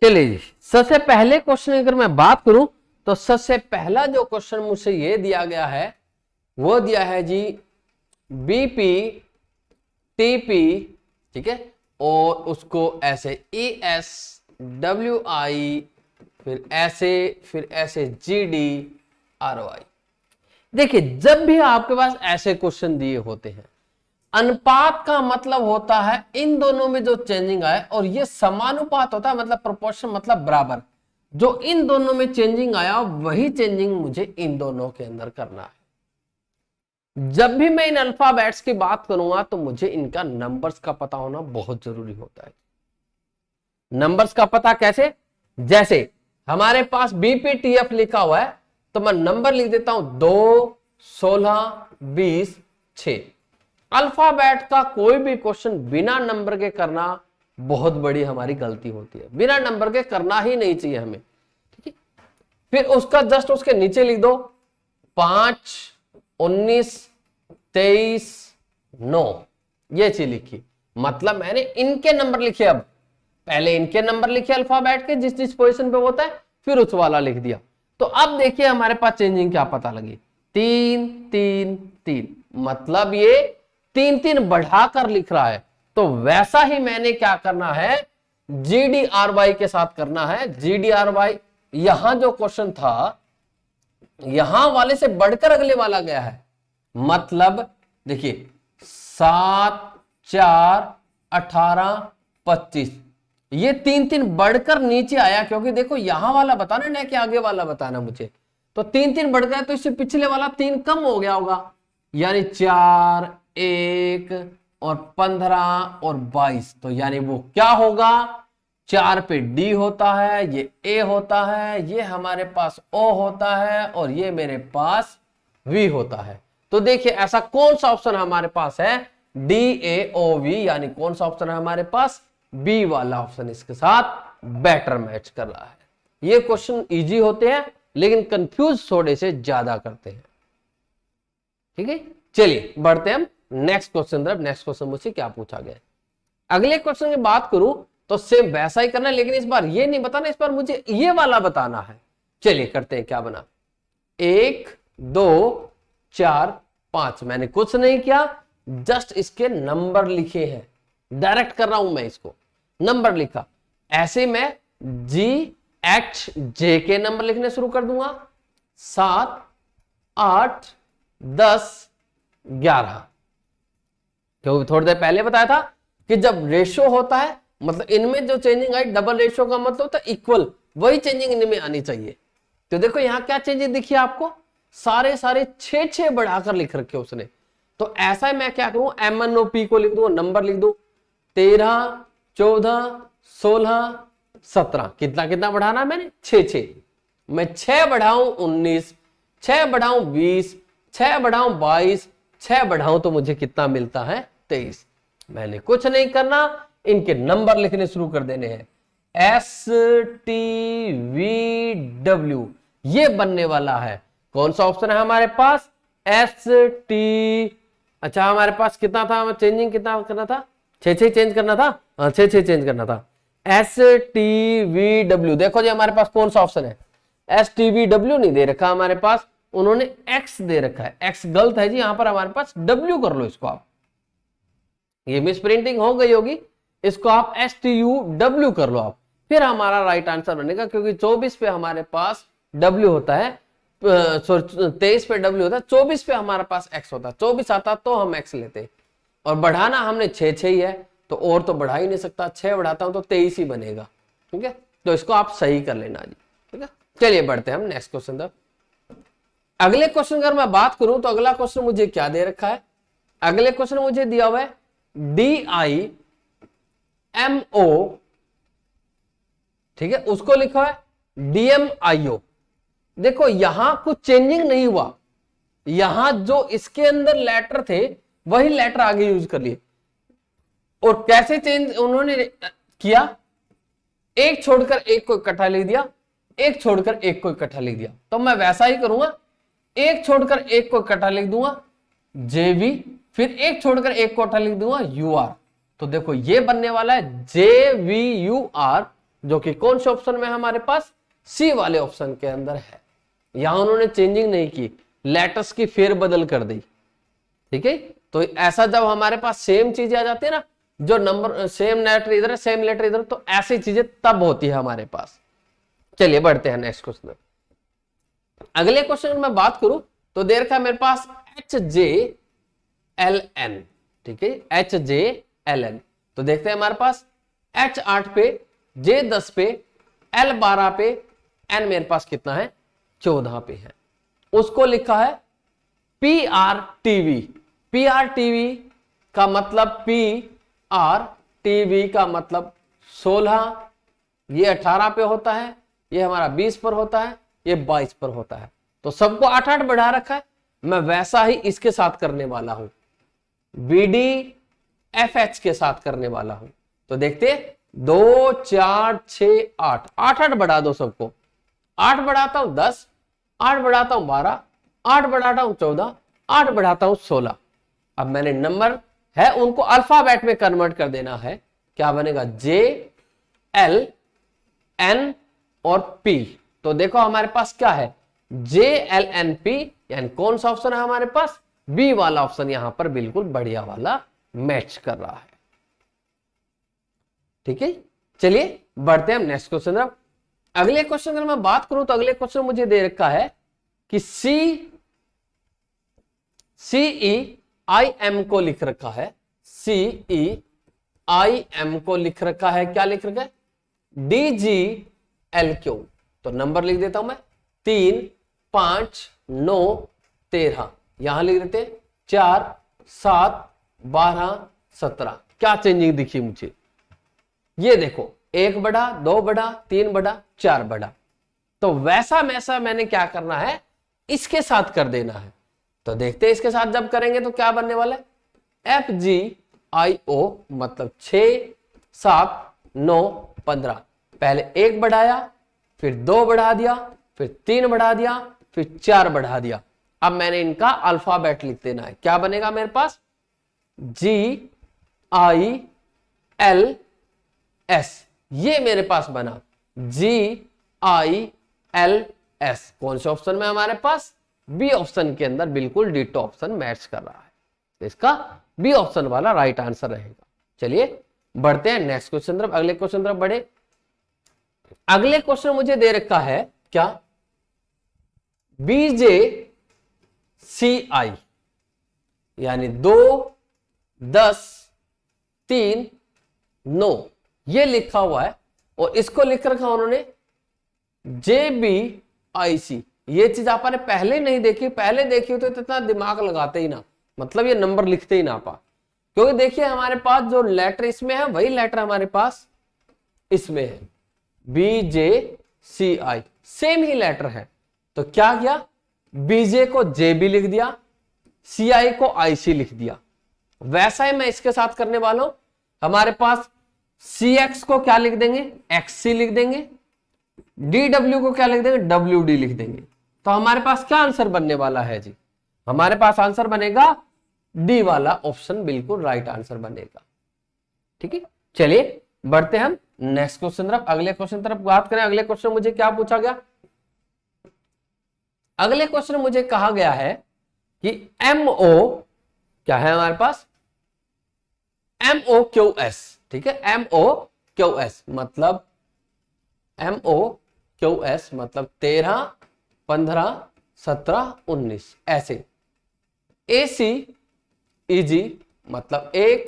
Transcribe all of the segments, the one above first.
चलिए जी, सबसे पहले क्वेश्चन अगर मैं बात करूं तो सबसे पहला जो क्वेश्चन मुझसे ये दिया गया है वो दिया है जी बीपी टीपी, ठीक है, और उसको ऐसे ESWI, फिर ऐसे GDRY। देखिए, जब भी आपके पास ऐसे क्वेश्चन दिए होते हैं, अनुपात का मतलब होता है इन दोनों में जो चेंजिंग आए, और ये समानुपात होता है मतलब प्रोपोर्शन, मतलब बराबर। जो इन दोनों में चेंजिंग आया वही चेंजिंग मुझे इन दोनों के अंदर करना है। जब भी मैं इन अल्फाबेट्स की बात करूंगा तो मुझे इनका नंबर्स का पता होना बहुत जरूरी होता है। नंबर्स का पता कैसे? जैसे हमारे पास BPTF लिखा हुआ है तो मैं नंबर लिख देता हूं 2, 16, 20, 6। अल्फाबेट का कोई भी क्वेश्चन बिना नंबर के करना बहुत बड़ी हमारी गलती होती है। बिना नंबर के करना ही नहीं चाहिए हमें, ठीक है। फिर उसका जस्ट उसके नीचे लिख दो 5, 19, 23, 9, ये चीज लिखी, मतलब मैंने इनके नंबर लिखे। अब पहले इनके नंबर लिखे अल्फाबेट के, जिस जिस पोजीशन पे होता है, फिर उस वाला लिख दिया। तो अब देखिए हमारे पास चेंजिंग क्या पता लगी, 3, 3, 3, मतलब ये 3, 3 बढ़ाकर लिख रहा है। तो वैसा ही मैंने क्या करना है, GDRY के साथ करना है। GDRY यहां जो क्वेश्चन था यहां वाले से बढ़कर अगले वाला गया है, मतलब देखिए 7, 4, 18, 25, ये 3, 3 बढ़कर नीचे आया, क्योंकि देखो यहां वाला बताना ना कि आगे वाला बताना मुझे। तो 3, 3 बढ़ गया तो इससे पिछले वाला 3 कम हो गया होगा, यानी 4, 1 और 15 और 22। तो यानी वो क्या होगा, 4 पे D होता है, ये A होता है, ये हमारे पास O होता है, और ये मेरे पास V होता है। तो देखिए ऐसा कौन सा ऑप्शन हमारे पास है, DAOV, यानी कौन सा ऑप्शन है हमारे पास, B वाला ऑप्शन इसके साथ बेटर मैच कर रहा है। ये क्वेश्चन इजी होते हैं लेकिन कंफ्यूज थोड़े से ज्यादा करते हैं, ठीक है। चलिए बढ़ते हैं हम नेक्स्ट क्वेश्चन तरफ। नेक्स्ट क्वेश्चन मुझसे क्या पूछा गया है। अगले क्वेश्चन की बात करूं तो सेम वैसा ही करना है, लेकिन इस बार ये नहीं बताना, इस बार मुझे ये वाला बताना है। चलिए करते हैं, क्या बना, 1, 2, 4, 5। मैंने कुछ नहीं किया, जस्ट इसके नंबर लिखे हैं, डायरेक्ट कर रहा हूं मैं इसको, नंबर लिखा। ऐसे मैं GHJ के नंबर लिखने शुरू कर दूंगा, 7, 8, 10, 11। क्योंकि थोड़ी देर पहले बताया था कि जब रेशो होता है, मतलब इनमें जो चेंजिंग आई, डबल रेशो का मतलब होता है इक्वल, वही चेंजिंग इनमें आनी चाहिए। तो देखो यहां क्या चेंजिंग दिखी आपको, सारे 6 बढ़ाकर लिख रखे उसने। तो ऐसा मैं क्या करूं, MNOP को लिख दूं, नंबर लिख दूं 13, 14, 16, 17। कितना कितना बढ़ाना मैंने, 6। मैं 6 बढ़ाऊं 19, 6 बढ़ाऊं 20, 6 बढ़ाऊं 22, 6 बढ़ाऊं तो मुझे कितना मिलता है, 23। मैंने कुछ नहीं करना, इनके नंबर लिखने शुरू कर देने हैं, STVW, ये बनने वाला है। कौन सा ऑप्शन है हमारे पास, ST। अच्छा हमारे पास कितना था, चेंजिंग कितना करना था, 6 चेंज करना था, हाँ 6 चेंज करना था। STVW, देखो जी हमारे पास कौन सा ऑप्शन है, STVW नहीं दे रखा हमारे पास, उन्होंने X दे रखा है। X गलत है जी, यहां पर हमारे पास W कर लो इसको आप, ये मिस प्रिंटिंग हो गई होगी, इसको आप STUW कर लो आप, फिर हमारा राइट आंसर बनेगा। क्योंकि 24 पे हमारे पास W होता है, 23 पे W होता है, 24 पे हमारे पास X होता है। 24 आता तो हम X लेते, और बढ़ाना हमने 6 ही है, तो और तो बढ़ा ही नहीं सकता, 6 बढ़ाता हूं तो 23 ही बनेगा, ठीक है। तो इसको आप सही कर लेना जी, ठीक है। चलिए बढ़ते हैं हम नेक्स्ट क्वेश्चन तक। अगले क्वेश्चन अगर मैं बात करूं तो अगला क्वेश्चन मुझे क्या दे रखा है, अगले क्वेश्चन मुझे दिया हुआ है DIMO, ठीक है, उसको लिखा है DMIO। देखो यहां कुछ चेंजिंग नहीं हुआ, यहां जो इसके अंदर लेटर थे वही लेटर आगे यूज कर लिए। और कैसे चेंज उन्होंने किया, एक छोड़कर एक को इकट्ठा लिख दिया, एक छोड़कर एक को इकट्ठा लिख दिया। तो मैं वैसा ही करूंगा, एक छोड़कर एक को इकट्ठा लिख दूंगा JV, फिर एक छोड़कर एक को इकट्ठा लिख दूंगा UR। तो देखो ये बनने वाला है JVUR, जो कि कौन से ऑप्शन में हमारे पास, सी वाले ऑप्शन के अंदर है। यहां उन्होंने चेंजिंग नहीं की, लेटर्स की फेरबदल कर दी। ठीक है, तो ऐसा जब हमारे पास सेम चीजें आ जाती है ना, जो नंबर सेम लेटर इधर है सेम लेटर इधर, तो ऐसी चीजें तब होती है हमारे पास। चलिए बढ़ते हैं नेक्स्ट क्वेश्चन। अगले क्वेश्चन में बात करूं तो दे रखा है मेरे पास HJLN। ठीक है, HJLN। तो देखते हैं हमारे पास H 8 पे, J 10 पे, L 12 पे, N मेरे पास कितना है, 14 पे है। उसको लिखा है PRTV। PRTV का मतलब PRTV का मतलब 16, ये 18 पे होता है, ये हमारा 20 पर होता है, ये 22 पर होता है। तो सबको 8-8 बढ़ा रखा है, मैं वैसा ही इसके साथ करने वाला हूं, BDFH के साथ करने वाला हूं। तो देखते 2 4 6 8, 8-8 बढ़ा दो सबको। 8 बढ़ाता हूं 10, 8 बढ़ाता हूं 12, 8 बढ़ाता हूं 14, 8 बढ़ाता हूं 16। अब मैंने नंबर है उनको अल्फाबेट में कन्वर्ट कर देना है। क्या बनेगा, JLN और P। तो देखो हमारे पास क्या है, JLNP, यानी कौन सा ऑप्शन है हमारे पास, बी वाला ऑप्शन यहां पर बिल्कुल बढ़िया वाला मैच कर रहा है। ठीक है, चलिए बढ़ते हैं नेक्स्ट क्वेश्चन। अगले क्वेश्चन अगर मैं बात करूं तो अगले क्वेश्चन मुझे दे रखा है कि CEIM को लिख रखा है, CEIM को लिख रखा है, क्या लिख रखा है, DGLQ। तो नंबर लिख देता हूं मैं, 3 5 9 13, यहां लिख देते 4 7 12 17। क्या चेंजिंग दिखी मुझे, ये देखो 1 बढ़ा, 2 बढ़ा, 3 बढ़ा, 4 बढ़ा। तो वैसा मैंने क्या करना है, इसके साथ कर देना है। तो देखते हैं इसके साथ जब करेंगे तो क्या बनने वाला है, FGIO मतलब 6 7 9 15। पहले 1 बढ़ाया, फिर 2 बढ़ा दिया, फिर 3 बढ़ा दिया, फिर 4 बढ़ा दिया। अब मैंने इनका अल्फाबेट लिख देना है। क्या बनेगा मेरे पास, GILS, ये मेरे पास बना GILS। कौन से ऑप्शन में हमारे पास, बी ऑप्शन के अंदर बिल्कुल डिटो ऑप्शन मैच कर रहा है। तो इसका बी ऑप्शन वाला राइट आंसर रहेगा। चलिए बढ़ते हैं नेक्स्ट क्वेश्चन तरफ। अगले क्वेश्चन तरफ बढ़े। अगले क्वेश्चन मुझे दे रखा है क्या, BJCI, यानी 2 10 3 9, ये लिखा हुआ है और इसको लिख रखा उन्होंने JBIC। ये चीज आपने पहले नहीं देखी, पहले देखी हो तो इतना दिमाग लगाते ही ना, मतलब ये नंबर लिखते ही ना पा। क्योंकि देखिए हमारे पास जो लेटर इसमें है वही लेटर हमारे पास इसमें है, BJCI सेम ही लेटर है। तो क्या किया, BJ को JB लिख दिया, CI को IC लिख दिया। वैसा ही मैं इसके साथ करने वाला हूं। हमारे पास CX को क्या लिख देंगे, XC लिख देंगे, DW को क्या लिख देंगे, WD लिख देंगे। तो हमारे पास क्या आंसर बनने वाला है जी, हमारे पास आंसर बनेगा डी वाला ऑप्शन, बिल्कुल राइट आंसर बनेगा। ठीक है, चलिए बढ़ते हैं हम नेक्स्ट क्वेश्चन तरफ। अगले क्वेश्चन तरफ बात करें। अगले क्वेश्चन मुझे क्या पूछा गया, अगले क्वेश्चन मुझे कहा गया है कि MO क्या है हमारे पास, MOQS। ठीक है, MOQS मतलब MOQS मतलब 13 15 17 19 ऐसे। ACEG मतलब 1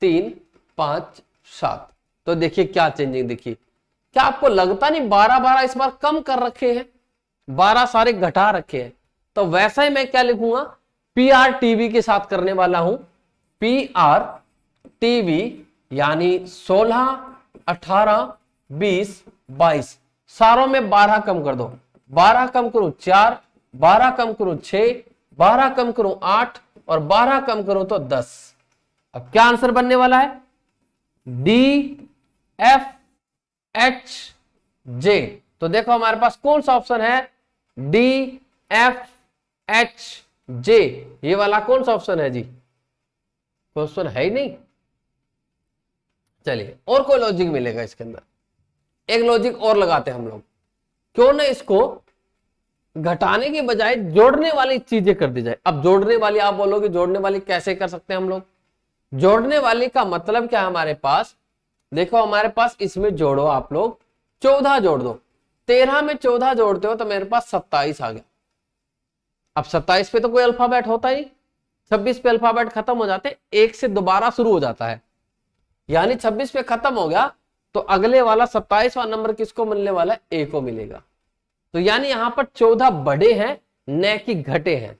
3 5 7। तो देखिए क्या चेंजिंग दिखी, क्या आपको लगता नहीं 12 इस बार कम कर रखे हैं, 12 सारे घटा रखे हैं। तो वैसा ही मैं क्या लिखूंगा, PRTV के साथ करने वाला हूं, PRTV यानी 16 18 20 22, सारों में 12 कम कर दो, 12 कम करूं 4, 12 कम करूं 6, 12 कम करूं 8 और 12 कम करूं तो 10। अब क्या आंसर बनने वाला है, DFHJ। तो देखो हमारे पास कौन सा ऑप्शन है, DFHJ, ये वाला कौन सा ऑप्शन है जी, क्वेश्चन है ही नहीं। चलिए और कोई लॉजिक मिलेगा इसके अंदर, एक लॉजिक और लगाते हैं हम लोग, क्यों ना इसको घटाने की बजाय जोड़ने वाली चीजें कर दी जाए। अब जोड़ने वाली आप बोलोगे जोड़ने वाली कैसे कर सकते हैं हम लोग? जोड़ने वाली का मतलब क्या है हमारे पास, देखो हमारे पास इसमें जोड़ो आप लोग 14 जोड़ दो, 13 में 14 जोड़ते हो तो मेरे पास 27 आ गया। अब 27 पे तो कोई अल्फाबेट होता ही, 26 पे अल्फाबेट खत्म हो जाते, एक से दोबारा शुरू हो जाता है, यानी 26 पे खत्म हो गया तो अगले वाला 27वां नंबर किसको मिलने वाला है? ए को मिलेगा। तो यानी यहां पर 14 बढ़े हैं न कि घटे हैं।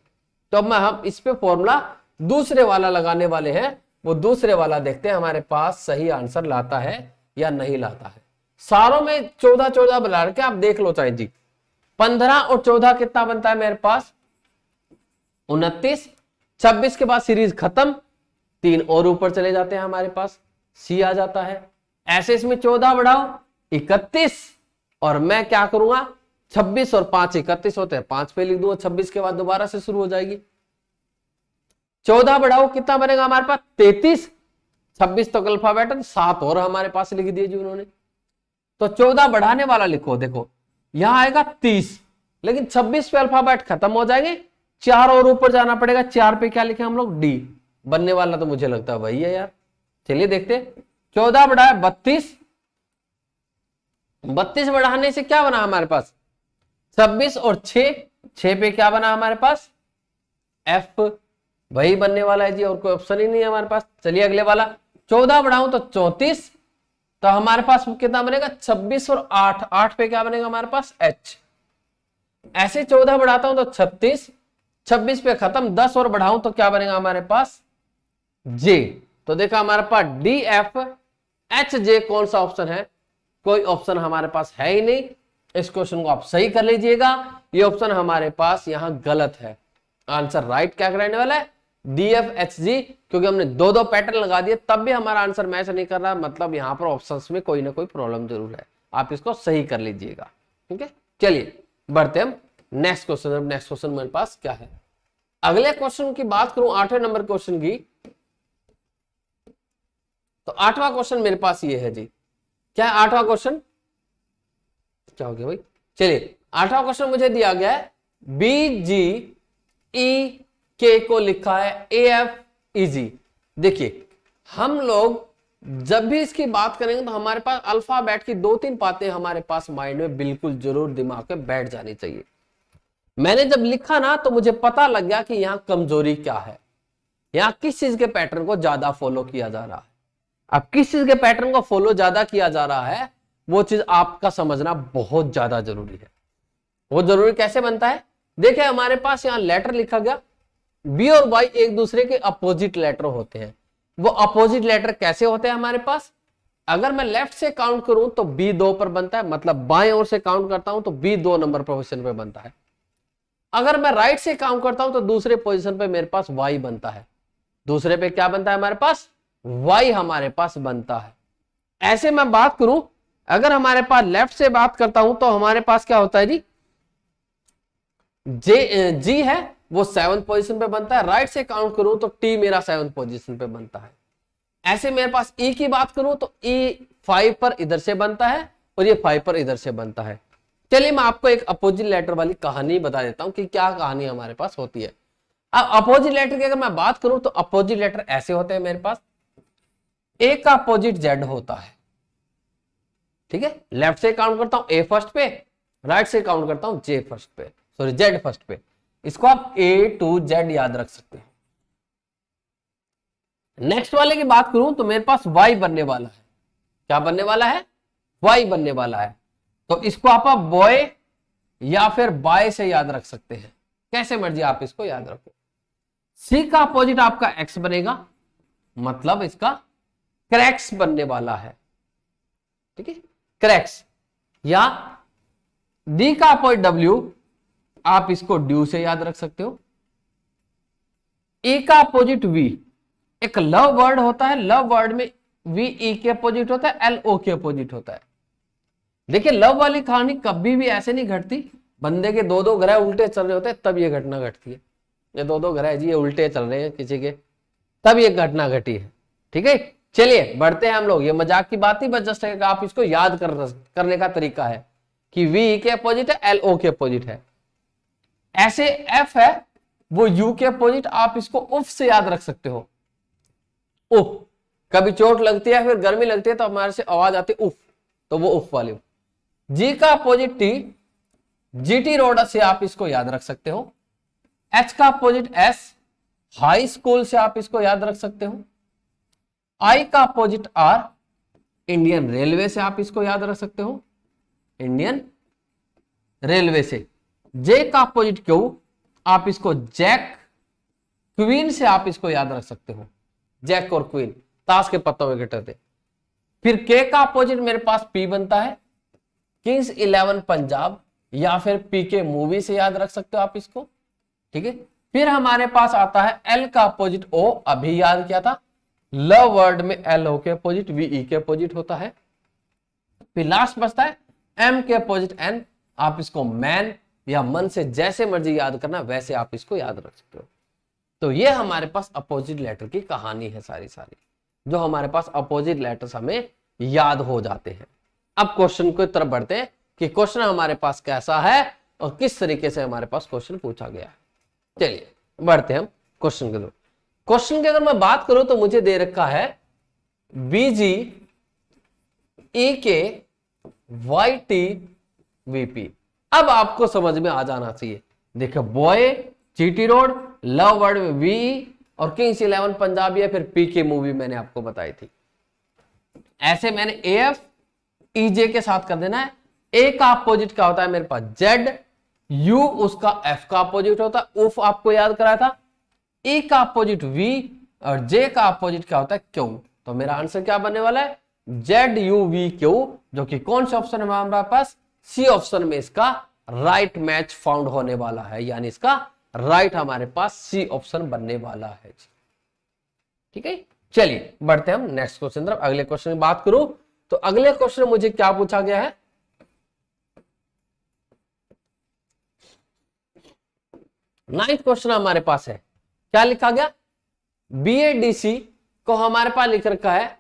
तो अब हम इस पे फॉर्मूला दूसरे वाला लगाने वाले हैं, वो दूसरे वाला देखते हैं हमारे पास सही आंसर लाता है या नहीं लाता है। सारों में 14 14 बना के आप देख लो चाहे जी। 15 और 14 कितना बनता है मेरे पास? 29। 26 के बाद सीरीज खत्म, 3 और ऊपर चले जाते हैं हमारे पास, सी आ जाता है। ऐसे इसमें 14 बढ़ाओ 31, और मैं क्या करूंगा 26 और 5 31 होते हैं, 5 पे लिख दूंगा, 26 के बाद दोबारा से शुरू हो जाएगी। 14 बढ़ाओ कितना बनेगा हमारे पास? 33। 26 तो अल्फाबेट है, 7 और हमारे पास लिख दिए जी उन्होंने। तो 14 बढ़ाने वाला लिखो, देखो यहां आएगा 30, लेकिन 26 पे अल्फाबेट खत्म हो जाएंगे, 4 और ऊपर जाना पड़ेगा। 4 पे क्या लिखे हम लोग? डी। बनने वाला तो मुझे लगता है वही है यार। चलिए देखते, 14 बढ़ाया 32, 32 बढ़ाने से क्या बना हमारे पास? 26 और 6 पे क्या बना हमारे पास? एफ। वही बनने वाला है जी, और कोई ऑप्शन ही नहीं है हमारे पास। चलिए अगले वाला, 14 बढ़ाऊं तो 34, तो हमारे पास कितना बनेगा? 26 और 8, 8 पे क्या बनेगा हमारे पास? एच। ऐसे 14 बढ़ाता हूं तो 36, 26 पे खत्म, 10 और बढ़ाऊं तो क्या बनेगा हमारे पास? जे। तो देखा हमारे पास डी एफ एच जे कौन सा ऑप्शन है? कोई ऑप्शन हमारे पास है ही नहीं। इस क्वेश्चन को आप सही कर लीजिएगा, ये ऑप्शन हमारे पास यहां गलत है। आंसर राइट क्या रहने वाला है? डी एफ एच जी, क्योंकि हमने दो दो पैटर्न लगा दिए तब भी हमारा आंसर मैच नहीं कर रहा, मतलब यहां पर ऑप्शंस में कोई ना कोई प्रॉब्लम जरूर है। आप इसको सही कर लीजिएगा, ठीक है। चलिए बढ़ते हम नेक्स्ट क्वेश्चन। नेक्स्ट क्वेश्चन मेरे पास क्या है? अगले क्वेश्चन की बात करूं 8वें नंबर क्वेश्चन की, तो 8वां क्वेश्चन मेरे पास ये है जी। क्या है 8वां क्वेश्चन? क्या हो गया भाई? चलिए 8वां क्वेश्चन मुझे दिया गया है, बी जी ई के को लिखा है ए एफ ई जी। देखिए हम लोग जब भी इसकी बात करेंगे तो हमारे पास अल्फाबेट की 2-3 बातें हमारे पास माइंड में बिल्कुल जरूर दिमाग में बैठ जानी चाहिए। मैंने जब लिखा ना तो मुझे पता लग गया कि यहां कमजोरी क्या है, यहां किस चीज के पैटर्न को ज्यादा फॉलो किया जा रहा है। अब किस चीज के पैटर्न को फॉलो ज्यादा किया जा रहा है वो चीज आपका समझना बहुत ज्यादा जरूरी है। वो जरूरी कैसे बनता है? देखिए हमारे पास यहां लेटर लिखा गया, बी और वाई एक दूसरे के अपोजिट लेटर होते हैं। वो अपोजिट लेटर कैसे होते हैं हमारे पास? अगर मैं लेफ्ट से काउंट करूं तो बी 2 पर बनता है, मतलब बाएं ओर से काउंट करता हूं तो बी 2 नंबर पोजीशन पे बनता है। अगर मैं राइट से काउंट करता हूं तो दूसरे पोजीशन पे मेरे पास वाई बनता है। दूसरे पे क्या बनता है हमारे पास? वाई हमारे पास बनता है। ऐसे मैं बात करूं, अगर हमारे पास लेफ्ट से बात करता हूं तो हमारे पास क्या होता है जी? जी है वो 7th पोजीशन पे बनता है। राइट से काउंट करूं तो टी मेरा 7th पोजीशन पे बनता है। ऐसे मेरे पास ई की बात करूं तो ई 5 पर इधर से बनता है और ये 5 पर इधर से बनता है। चलिए मैं आपको एक अपोजिट लेटर वाली कहानी बता देता हूं कि क्या कहानी हमारे पास होती है। अब अपोजिट लेटर की अगर मैं बात करूं तो अपोजिट लेटर ऐसे होते हैं मेरे पास, ए का अपोजिट जेड होता है, ठीक है। लेफ्ट से काउंट करता हूं ए फर्स्ट पे, राइट से काउंट करता हूं जे फर्स्ट पे, सॉरी जेड फर्स्ट पे। इसको आप ए टू जेड याद रख सकते हैं। नेक्स्ट वाले की बात करूं तो मेरे पास वाई बनने वाला है। क्या बनने वाला है? वाई बनने वाला है। तो इसको आप बॉय या फिर बाय से याद रख सकते हैं, कैसे मर्जी आप इसको याद रखो। सी का अपोजिट आपका एक्स बनेगा, मतलब इसका क्रैक्स बनने वाला है, ठीक है, क्रैक्स। या डी का अपोजिट डब्ल्यू, आप इसको ड्यू से याद रख सकते हो। ई का अपोजिट वी, एक लव वर्ड होता है, लव वर्ड में वी ई के अपोजिट होता है, एल ओ के अपोजिट होता है। देखिए लव वाली कहानी कभी भी ऐसे नहीं घटती, बंदे के 2-2 ग्रह उल्टे चल रहे होते हैं तब ये घटना घटती है। ये 2-2 ग्रह जी ये उल्टे चल रहे हैं किसी के, तब ये घटना घटी है, ठीक है। चलिए बढ़ते हैं हम लोग, ये मजाक की बात ही बस जस्ट है, आप इसको याद करने का तरीका है कि V के अपोजिट है, L O के अपोजिट है। ऐसे F है वो U के अपोजिट, आप इसको उफ से याद रख सकते हो। उफ, कभी चोट लगती है फिर गर्मी लगती है तो हमारे से आवाज आती है उफ, तो वो उफ वाली। G का अपोजिट T, GT रोड से आप इसको याद रख सकते हो। H का अपोजिट S, हाई स्कूल से आप इसको याद रख सकते हो। I का अपोजिट R, इंडियन रेलवे से आप इसको याद रख सकते हो, इंडियन रेलवे से। J का अपोजिट Q, आप इसको जैक क्वीन से आप इसको याद रख सकते हो, जैक और क्वीन ताश के पत्तों में घटे थे। फिर K का अपोजिट मेरे पास P बनता है, किंग्स 11 पंजाब, या फिर पीके मूवी से याद रख सकते हो आप इसको, ठीक है। फिर हमारे पास आता है L का अपोजिट O, अभी याद किया था, लव वर्ड में LO के अपोजिट VE के अपोजिट होता है। फिर लास्ट बचता है M के अपोजिट N, आप इसको मैन या मन से जैसे मर्जी याद करना वैसे आप इसको याद रख सकते हो। तो ये हमारे पास अपोजिट लेटर की कहानी है सारी, जो हमारे पास अपोजिट लेटर्स हमें याद हो जाते हैं। अब क्वेश्चन की तरफ बढ़ते हैं कि क्वेश्चन हमारे पास कैसा है और किस तरीके से हमारे पास क्वेश्चन पूछा गया है। चलिए बढ़ते हैं हम क्वेश्चन के। क्वेश्चन की अगर मैं बात करूं तो मुझे दे रखा है BG EK YT VP। अब आपको समझ में आ जाना चाहिए, देखो boy, GT road, love word में VE और किंग्स 11 पंजाब या फिर पीके मूवी मैंने आपको बताई थी। ऐसे मैंने AF EJ के साथ कर देना है। A का अपोजिट क्या होता है मेरे पास Z, U उसका F का अपोजिट होता है, उफ आपको याद कराया था। E का अपोजिट V और J का अपोजिट क्या होता है Q। तो मेरा आंसर क्या बनने वाला है ZUVQ, जो कि कौन सा ऑप्शन है हमारे पास, C ऑप्शन में इसका राइट मैच फाउंड होने वाला है, यानी इसका राइट हमारे पास C ऑप्शन बनने वाला है। ठीक है, चलिए बढ़ते हैं हम नेक्स्ट क्वेश्चन तरफ। अगले क्वेश्चन की बात करूं तो अगले क्वेश्चन में मुझे क्या पूछा गया है, नाइन्थ क्वेश्चन हमारे पास है, क्या लिखा गया, BADC को हमारे पास लिख रखा है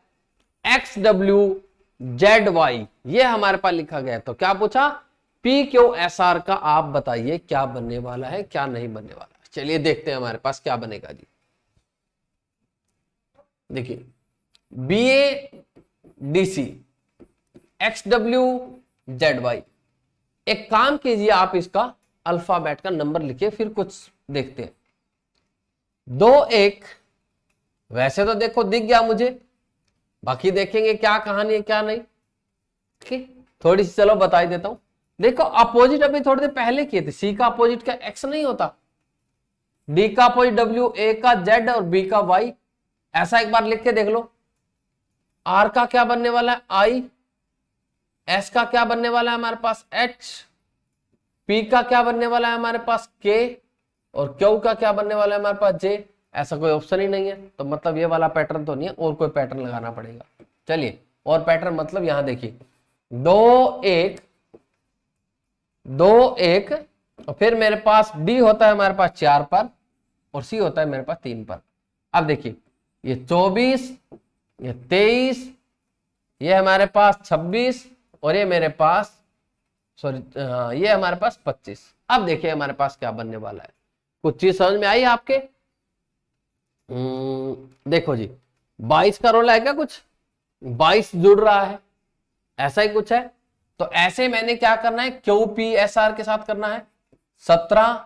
XWZY, ये हमारे पास लिखा गया है। तो क्या पूछा, PQSR का आप बताइए क्या बनने वाला है, क्या नहीं बनने वाला है। चलिए देखते हैं हमारे पास क्या बनेगा जी। देखिए BADC XWZY, एक काम कीजिए आप इसका अल्फाबेट का नंबर लिखिए, फिर कुछ देखते हैं। 2 1, वैसे तो देखो दिख गया मुझे, बाकी देखेंगे क्या कहानी है क्या नहीं। ठीक, थोड़ी सी चलो बता ही देता हूं। देखो अपोजिट अभी थोड़ी देर पहले किए थे, C का अपोजिट का X नहीं होता, D का अपोजिट W, A का Z और B का Y, ऐसा एक बार लिख के देख लो। R का क्या बनने वाला है I, S का क्या बनने वाला है हमारे पास H, P का क्या बनने वाला है हमारे पास K और Q का क्या बनने वाला है हमारे पास J। ऐसा कोई ऑप्शन ही नहीं है, तो मतलब ये वाला पैटर्न तो नहीं है, और कोई पैटर्न लगाना पड़ेगा। चलिए और पैटर्न मतलब यहां देखिए 2 1 2 1 और फिर मेरे पास D होता है हमारे पास 4 पर और C होता है मेरे पास 3 पर। अब देखिए ये 24, ये 23, ये हमारे पास 26 और ये मेरे पास ये हमारे पास 25। अब देखिए हमारे पास क्या बनने वाला है, कुछ चीज समझ में आई आपके। देखो जी 22 का रोल है क्या, कुछ 22 जुड़ रहा है, ऐसा ही कुछ है। तो ऐसे मैंने क्या करना है, QPSR के साथ करना है। 17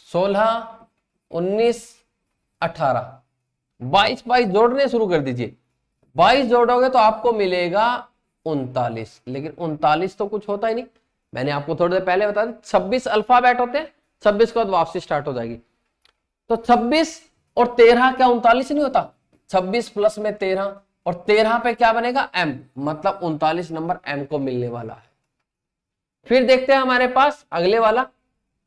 16 19 18 22 जोड़ने शुरू कर दीजिए। 22 जोड़ोगे तो आपको मिलेगा 39, लेकिन 39 तो कुछ होता ही नहीं। मैंने आपको थोड़ी देर पहले बता दी 26 अल्फाबेट होते हैं, 26 के बाद वापसी स्टार्ट हो जाएगी। तो 26 और 13 क्या 39 नहीं होता, 26 प्लस में 13 और 13 पे क्या बनेगा M, मतलब 39 नंबर M को मिलने वाला है। फिर देखते हैं हमारे पास अगले वाला,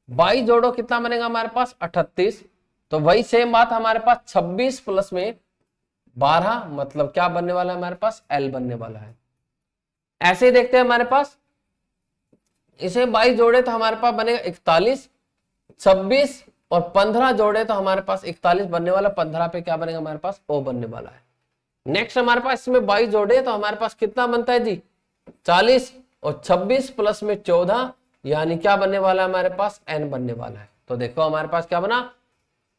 22 जोड़ो कितना बनेगा हमारे पास 38। तो वही सेम बात हमारे पास 26 प्लस में 12, मतलब क्या बनने वाला है हमारे पास L बनने वाला है। ऐसे ही देखते हैं हमारे पास, इसे 22 जोड़े तो हमारे पास बनेगा 41, 26 और 15 जोड़े तो हमारे पास 41 बनने वाला, 15 पे क्या बनेगा हमारे पास O बनने वाला है। नेक्स्ट हमारे पास इसमें 22 जोड़े तो हमारे पास कितना बनता है जी 40 और 26 प्लस में 14 यानी क्या बनने वाला है हमारे पास n बनने वाला है। तो देखो हमारे पास क्या बना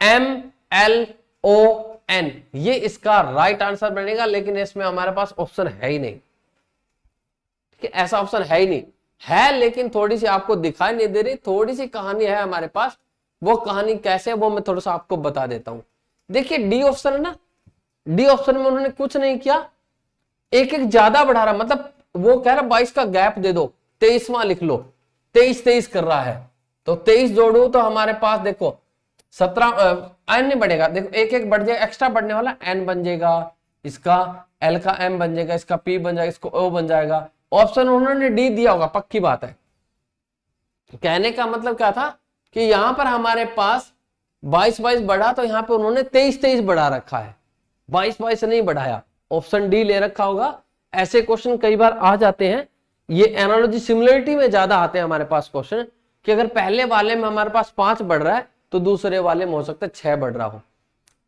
MLON, ये इसका राइट आंसर बनेगा, लेकिन इसमें हमारे पास ऑप्शन है ही नहीं। ठीक है, ऐसा ऑप्शन है ही नहीं, है लेकिन थोड़ी सी आपको दिखाई नहीं दे रही, थोड़ी सी कहानी है हमारे पास। वो कहानी कैसे है वो मैं थोड़ा सा आपको बता देता हूं। देखिए डी ऑप्शन है ना, डी ऑप्शन में उन्होंने कुछ नहीं किया, एक एक ज्यादा बढ़ा रहा, मतलब वो कह रहा 22 का गैप दे दो, 23वां लिख लो, 23 कर रहा है तो 23 जोड़ू तो हमारे पास देखो 17 एन नहीं बढ़ेगा, देखो एक एक बढ़ जाएगा, एक्स्ट्रा बढ़ने वाला एन बन जाएगा, इसका एल का एम बन जाएगा, इसका पी बन जाएगा, इसको ओ बन जाएगा। ऑप्शन उन्होंने डी दिया होगा, पक्की बात है। कहने का मतलब क्या था कि यहां पर हमारे पास 22 बढ़ा तो यहां पर उन्होंने 23 बढ़ा रखा है, 22 नहीं बढ़ाया, ऑप्शन डी ले रखा होगा। ऐसे क्वेश्चन कई बार आ जाते हैं, ये एनालॉजी सिमिलरिटी में ज्यादा आते हैं हमारे पास क्वेश्चन, कि अगर पहले वाले में हमारे पास 5 बढ़ रहा है तो दूसरे वाले में हो सकता है 6 बढ़ रहा हो।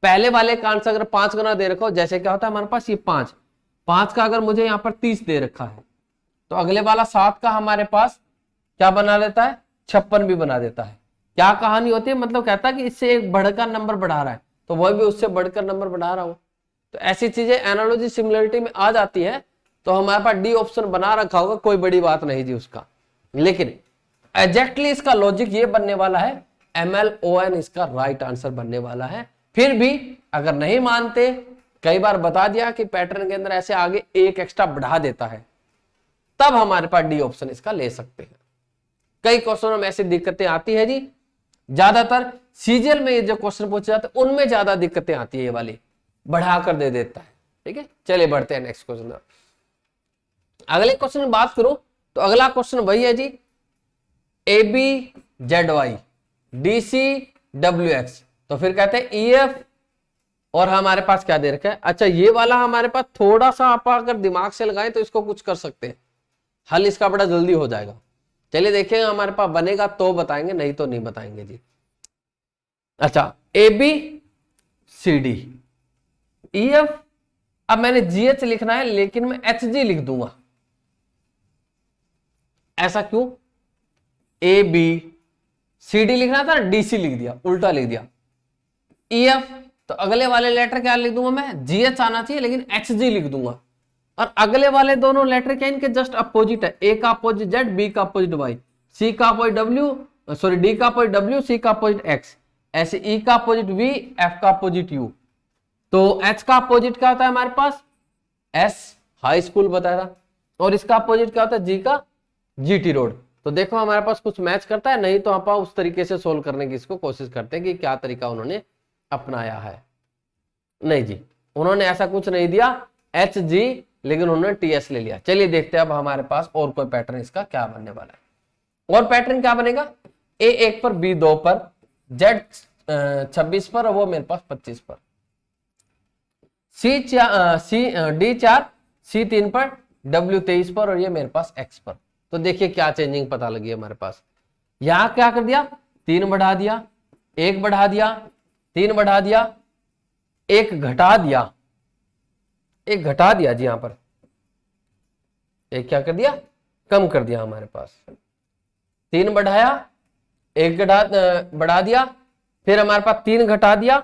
पहले वाले का आंसर अगर 5 गुना दे रखा हो, जैसे क्या होता है हमारे पास ये 5 का अगर मुझे यहाँ पर 30 दे रखा है तो अगले वाला 7 का हमारे पास क्या बना लेता है 56 भी बना देता है। क्या कहानी होती है, मतलब कहता है कि इससे एक बढ़कर नंबर बढ़ा रहा है तो वह भी उससे बढ़कर नंबर बढ़ा रहा हो। तो ऐसी चीजें एनालॉजी सिमिलरिटी में आ जाती है, तो हमारे पास डी ऑप्शन बना रखा होगा, कोई बड़ी बात नहीं जी उसका। लेकिन एग्जैक्टली इसका लॉजिक ये बनने वाला है, MLON इसका राइट आंसर बनने वाला है। फिर भी अगर नहीं मानते, कई बार बता दिया कि पैटर्न के अंदर ऐसे आगे एक एक्स्ट्रा बढ़ा देता है, तब हमारे पास डी ऑप्शन इसका ले सकते हैं। कई क्वेश्चनों में ऐसी दिक्कतें आती है जी, ज्यादातर सीजीएल में ये जो क्वेश्चन पूछे जाते हैं उनमें ज्यादा दिक्कतें आती है, ये वाली बढ़ाकर दे देता है। ठीक है, चलिए बढ़ते हैं नेक्स्ट क्वेश्चन। अगले क्वेश्चन में बात करूं तो अगला क्वेश्चन वही है जी ABZY DCWX, तो फिर कहते हैं EF और हमारे पास क्या दे रखा है। अच्छा ये वाला हमारे पास थोड़ा सा आप अगर दिमाग से लगाएं तो इसको कुछ कर सकते हैं, हल इसका बड़ा जल्दी हो जाएगा। चलिए देखेंगे, हमारे पास बनेगा तो बताएंगे, नहीं तो नहीं बताएंगे जी। अच्छा ABCD EF, अब मैंने GH लिखना है लेकिन मैं HG लिख दूंगा, ऐसा क्यों? ABCD लिखना था, DC लिख दिया, उल्टा लिख दिया। EF तो अगले वाले लेटर क्या लिख दूंगा मैं, GH आना चाहिए लेकिन HG लिख दूंगा। और अगले वाले दोनों लेटर क्या इनके जस्ट अपोजिट है, A का अपोजिट Z, B का अपोजिट Y, C का अपोजिट W, सॉरी D का अपोजिट W, C का अपोजिट X, ऐसे E का अपोजिट V, F का अपोजिट U। तो H का अपोजिट क्या होता है हमारे पास, S हाई स्कूल बताया था, और इसका अपोजिट क्या होता है, G का GT रोड। तो देखो हमारे पास कुछ मैच करता है, नहीं तो आप उस तरीके से सोल्व करने की इसको कोशिश करते हैं कि क्या तरीका उन्होंने अपनाया है। नहीं जी, उन्होंने ऐसा कुछ नहीं दिया HG, लेकिन उन्होंने TS ले लिया। चलिए देखते हैं अब हमारे पास और कोई पैटर्न इसका क्या बनने वाला है। और पैटर्न क्या बनेगा, A 1 पर, B 2 पर, Z 26 पर और वो मेरे पास 25 पर, D 4, C 3 पर, W 23 पर और ये मेरे पास X पर। तो देखिए क्या चेंजिंग पता लगी हमारे पास। यहां क्या कर दिया, 3 बढ़ा दिया, 1 बढ़ा दिया, 3 बढ़ा दिया, 1 घटा दिया, 1 घटा दिया जी, यहां पर 1 क्या कर दिया, कम कर दिया हमारे पास, 3 बढ़ाया, 1 बढ़ा दिया, फिर हमारे पास 3 घटा दिया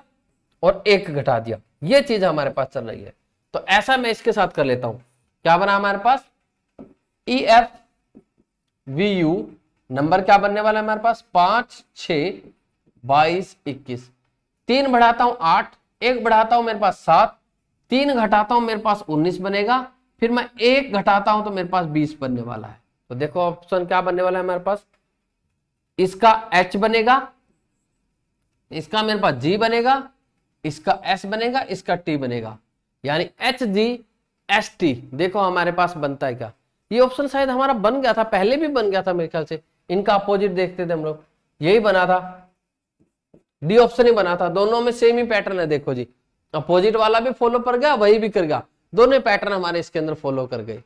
और 1 घटा दिया। ये चीज हमारे पास चल रही है। तो ऐसा मैं इसके साथ कर लेता हूं, क्या बना हमारे पास EFVU, नंबर क्या बनने वाला है हमारे पास 5, 6, 22, 21, 3 बढ़ाता हूं 8, 1 बढ़ाता हूं मेरे पास 7, 3 घटाता हूं मेरे पास 19 बनेगा, फिर मैं 1 घटाता हूं तो मेरे पास 20 बनने वाला है। तो देखो ऑप्शन क्या बनने वाला है हमारे पास, इसका H बनेगा, इसका मेरे पास G बनेगा, इसका S बनेगा, इसका T बनेगा, यानी HGST। देखो हमारे पास बनता है क्या, ये ऑप्शन शायद हमारा बन गया था, पहले भी बन गया था मेरे ख्याल से, इनका अपोजिट देखते थे हम लोग, यही बना था, डी ऑप्शन ही बना था। दोनों में सेम ही पैटर्न है, देखो जी, अपोजिट वाला भी फॉलो कर गया, वही भी कर गया, दोनों पैटर्न हमारे इसके अंदर फॉलो कर गए।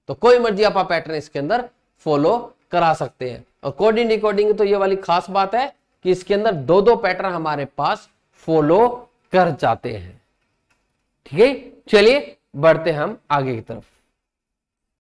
तो कोई मर्जी आप पैटर्न इसके अंदर फॉलो करा सकते हैं। और कोडिंग डिकोडिंग तो ये वाली खास बात है कि इसके अंदर 2-2 पैटर्न हमारे पास फॉलो कर जाते हैं। ठीक है, चलिए बढ़ते हम आगे की तरफ।